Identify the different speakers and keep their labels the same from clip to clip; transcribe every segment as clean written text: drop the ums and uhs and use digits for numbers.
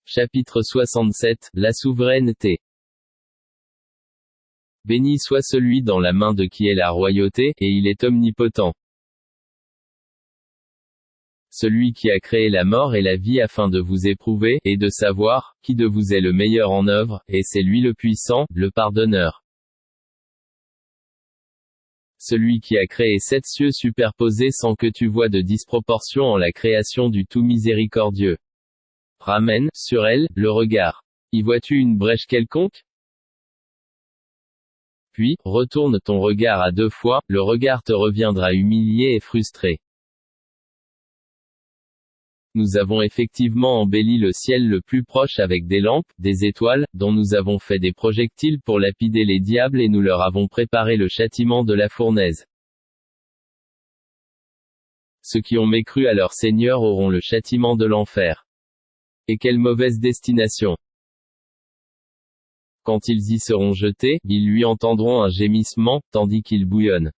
Speaker 1: Chapitre 67, la souveraineté. Béni soit celui dans la main de qui est la royauté, et il est omnipotent. Celui qui a créé la mort et la vie afin de vous éprouver, et de savoir, qui de vous est le meilleur en œuvre, et c'est lui le puissant, le pardonneur. Celui qui a créé 7 cieux superposés sans que tu vois de disproportion en la création du tout miséricordieux. Ramène, sur elle, le regard. Y vois-tu une brèche quelconque? Puis, retourne ton regard à 2 fois, le regard te reviendra humilié et frustré. Nous avons effectivement embelli le ciel le plus proche avec des lampes, des étoiles, dont nous avons fait des projectiles pour lapider les diables et nous leur avons préparé le châtiment de la fournaise. Ceux qui ont mécru à leur Seigneur auront le châtiment de l'enfer. Et quelle mauvaise destination! Quand ils y seront jetés, ils lui entendront un gémissement, tandis qu'il bouillonne.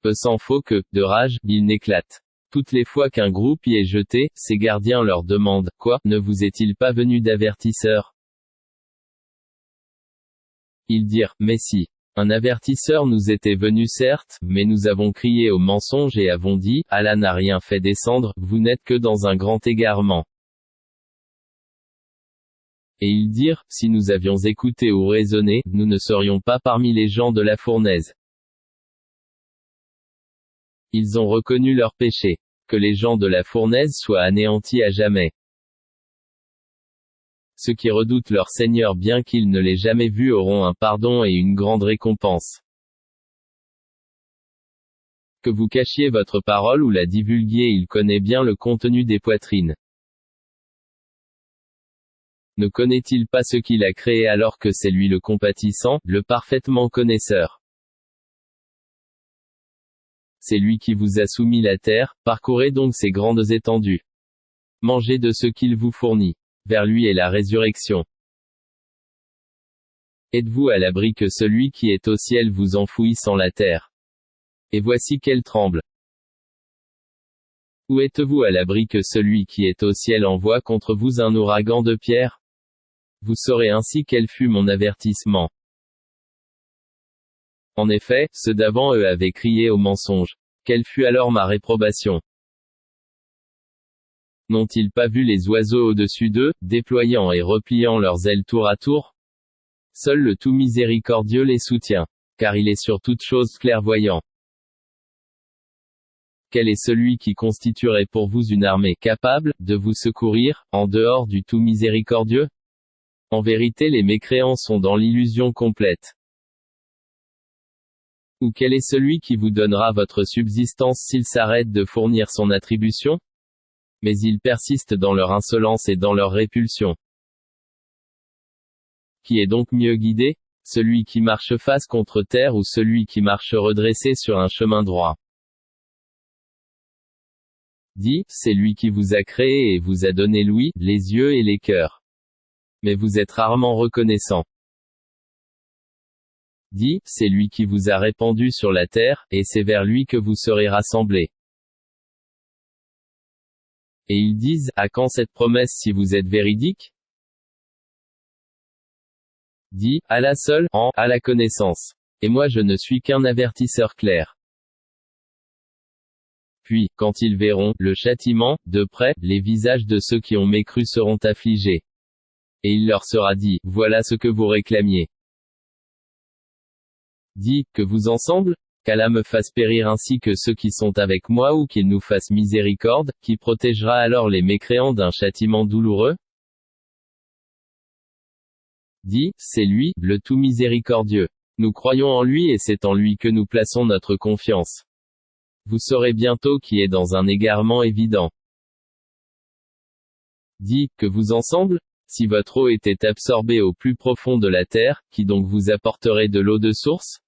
Speaker 1: Peu s'en faut que, de rage, il n'éclate. Toutes les fois qu'un groupe y est jeté, ses gardiens leur demandent, « Quoi, ne vous est-il pas venu d'avertisseur ?» Ils dirent, « Mais si. Un avertisseur nous était venu certes, mais nous avons crié au mensonge et avons dit, Allah n'a rien fait descendre, vous n'êtes que dans un grand égarement. » Et ils dirent, si nous avions écouté ou raisonné, nous ne serions pas parmi les gens de la fournaise. Ils ont reconnu leur péché. Que les gens de la fournaise soient anéantis à jamais. Ceux qui redoutent leur Seigneur bien qu'ils ne l'aient jamais vu auront un pardon et une grande récompense. Que vous cachiez votre parole ou la divulguiez, il connaît bien le contenu des poitrines. Ne connaît-il pas ce qu'il a créé alors que c'est lui le compatissant, le parfaitement connaisseur? C'est lui qui vous a soumis la terre, parcourez donc ses grandes étendues. Mangez de ce qu'il vous fournit. Vers lui est la résurrection. Êtes-vous à l'abri que celui qui est au ciel vous enfouisse en la terre? Et voici qu'elle tremble. Ou êtes-vous à l'abri que celui qui est au ciel envoie contre vous un ouragan de pierre? Vous saurez ainsi quel fut mon avertissement. En effet, ceux d'avant eux avaient crié au mensonge. Quelle fut alors ma réprobation? N'ont-ils pas vu les oiseaux au-dessus d'eux, déployant et repliant leurs ailes tour à tour? Seul le tout miséricordieux les soutient. Car il est sur toute chose clairvoyant. Quel est celui qui constituerait pour vous une armée capable de vous secourir, en dehors du tout miséricordieux? En vérité les mécréants sont dans l'illusion complète. Ou quel est celui qui vous donnera votre subsistance s'il s'arrête de fournir son attribution? Mais ils persistent dans leur insolence et dans leur répulsion. Qui est donc mieux guidé? Celui qui marche face contre terre ou celui qui marche redressé sur un chemin droit? Dit, c'est lui qui vous a créé et vous a donné l'ouïe, les yeux et les cœurs. Mais vous êtes rarement reconnaissant. Dit, c'est lui qui vous a répandu sur la terre, et c'est vers lui que vous serez rassemblés. Et ils disent, à quand cette promesse si vous êtes véridique? Dit, Allah seul, a la connaissance. Et moi je ne suis qu'un avertisseur clair. Puis, quand ils verront, le châtiment, de près, les visages de ceux qui ont mécru seront affligés. Et il leur sera dit, voilà ce que vous réclamiez. Dit, que vous ensemble? Qu'Allah me fasse périr ainsi que ceux qui sont avec moi ou qu'il nous fasse miséricorde, qui protégera alors les mécréants d'un châtiment douloureux? Dit, c'est lui, le tout miséricordieux. Nous croyons en lui et c'est en lui que nous plaçons notre confiance. Vous saurez bientôt qui est dans un égarement évident. Dit, que vous ensemble? Si votre eau était absorbée au plus profond de la terre, qui donc vous apporterait de l'eau de source?